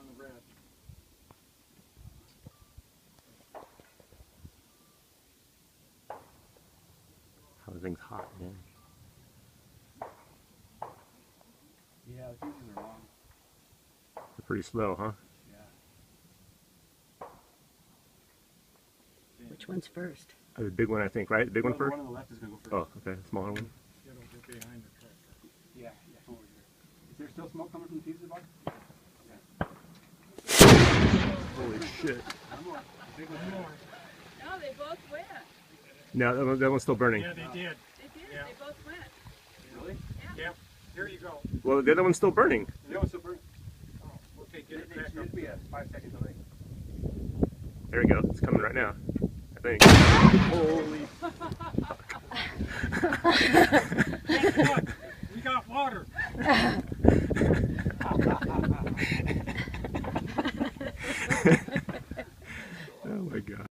on the red. Everything's hot, man. Yeah, the fuses are long. They're pretty slow, huh? Yeah. Which one's first? The big one, I think, right? The big one The first? one on the left is going to go first. Oh, okay. Smaller one. It'll get behind the tractor. Yeah, yeah, come over here. Is there still smoke coming from the fuses, Bob? Holy shit. One more. Big one more. No, they both went. No, that one's still burning. Yeah, they did. They did. Yeah. They both went. Really? Yeah. Yep. Here you go. Well, the other one's still burning. The other one's still burning. Oh, okay, get It it back up. should be a 5 second delay. There we go. It's coming right now, I think. Holy Guess what? We got water. Ha